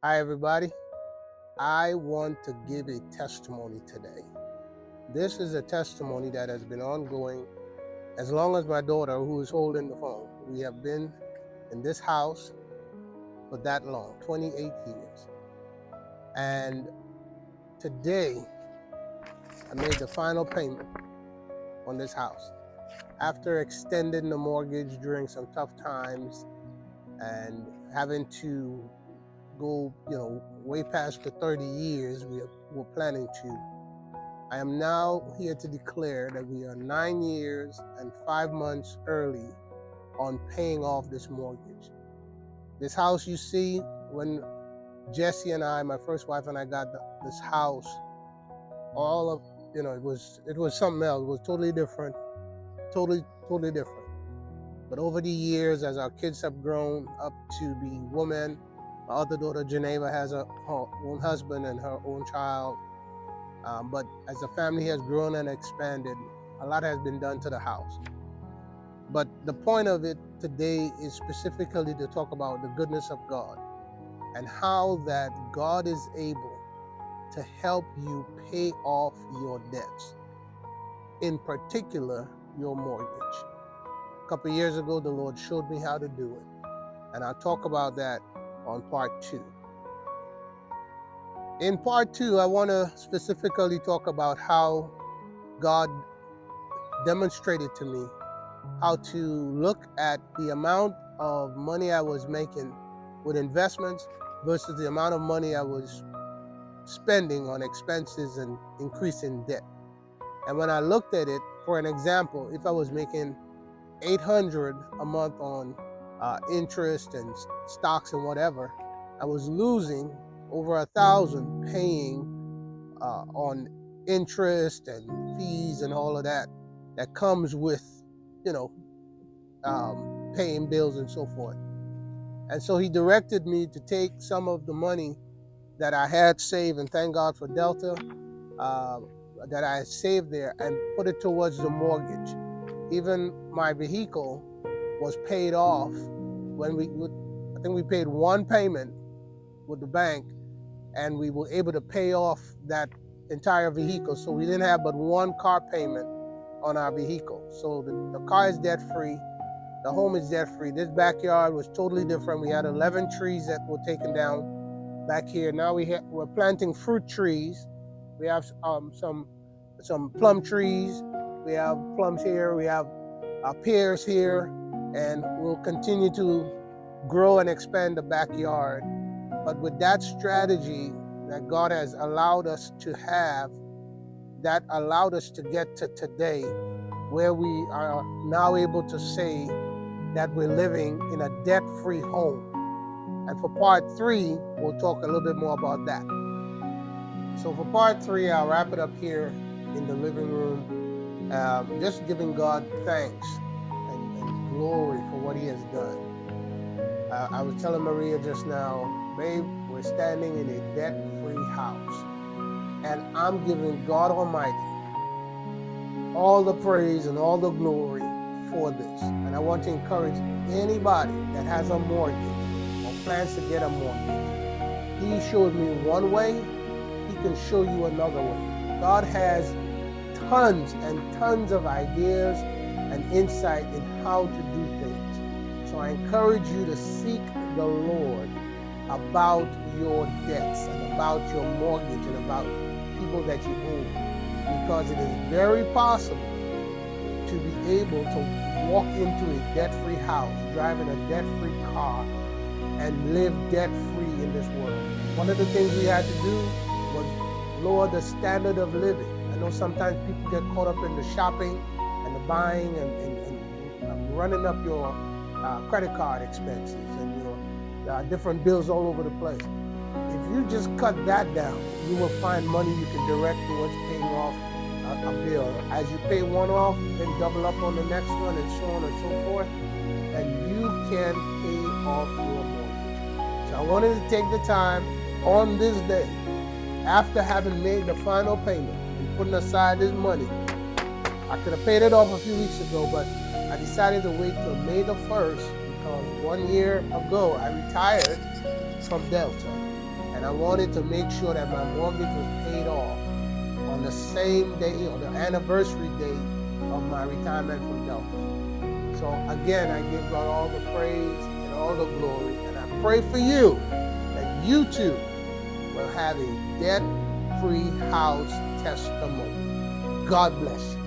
Hi, everybody. I want to give a testimony today. This is a testimony that has been ongoing as long as my daughter, who is holding the phone. We have been in this house for that long, 28 years. And today, I made the final payment on this house. After extending the mortgage during some tough times and having to go, way past the 30 years we're planning to, I am now here to declare that we are 9 years and 5 months early on paying off this mortgage. This house you see, when Jesse and I, my first wife and I got this house, all of, it was something else. It was totally different, totally different. But over the years, as our kids have grown up to be women, my other daughter Geneva has her own husband and her own child. But as the family has grown and expanded, a lot has been done to the house. But the point of it today is specifically to talk about the goodness of God and how that God is able to help you pay off your debts, in particular, your mortgage. A couple of years ago, the Lord showed me how to do it, and I'll talk about that on part 2. In part 2, I want to specifically talk about how God demonstrated to me how to look at the amount of money I was making with investments versus the amount of money I was spending on expenses and increasing debt. And when I looked at it, for an example, if I was making $800 a month on interest and stocks and whatever, I was losing over $1,000 paying on interest and fees and all of that comes with, you know, paying bills and so forth. And so he directed me to take some of the money that I had saved, and thank God for Delta, that I had saved there, and put it towards the mortgage. Even my vehicle was paid off when I think we paid one payment with the bank, and we were able to pay off that entire vehicle. So we didn't have but one car payment on our vehicle. So the car is debt free. The home is debt free. This backyard was totally different. We had 11 trees that were taken down back here. Now we're planting fruit trees. We have some plum trees. We have plums here. We have pears here, and we'll continue to grow and expand the backyard. But with that strategy that God has allowed us to have, that allowed us to get to today, where we are now able to say that we're living in a debt-free home. And for part 3, we'll talk a little bit more about that. So for part 3, I'll wrap it up here in the living room, just giving God thanks and glory for what he has done. I was telling Maria just now, babe, we're standing in a debt-free house. And I'm giving God Almighty all the praise and all the glory for this. And I want to encourage anybody that has a mortgage or plans to get a mortgage. He showed me one way, he can show you another way. God has tons and tons of ideas and insight in how to do things. So I encourage you to seek the Lord about your debts and about your mortgage and about people that you owe, because it is very possible to be able to walk into a debt-free house, driving a debt-free car, and live debt-free in this world. One of the things we had to do was lower the standard of living. I know sometimes people get caught up in the shopping and the buying and running up your credit card expenses and your different bills all over the place. If you just cut that down, you will find money you can direct towards paying off a bill. As you pay one off, then double up on the next one, and so on and so forth, and you can pay off your mortgage. So I wanted to take the time on this day, after having made the final payment and putting aside this money. I could have paid it off a few weeks ago, but I decided to wait till May the 1st, because 1 year ago I retired from Delta. and I wanted to make sure that my mortgage was paid off on the same day or the anniversary date of my retirement from Delta. So again, I give God all the praise and all the glory, and I pray for you that you too will have a debt-free house testimony. God bless you.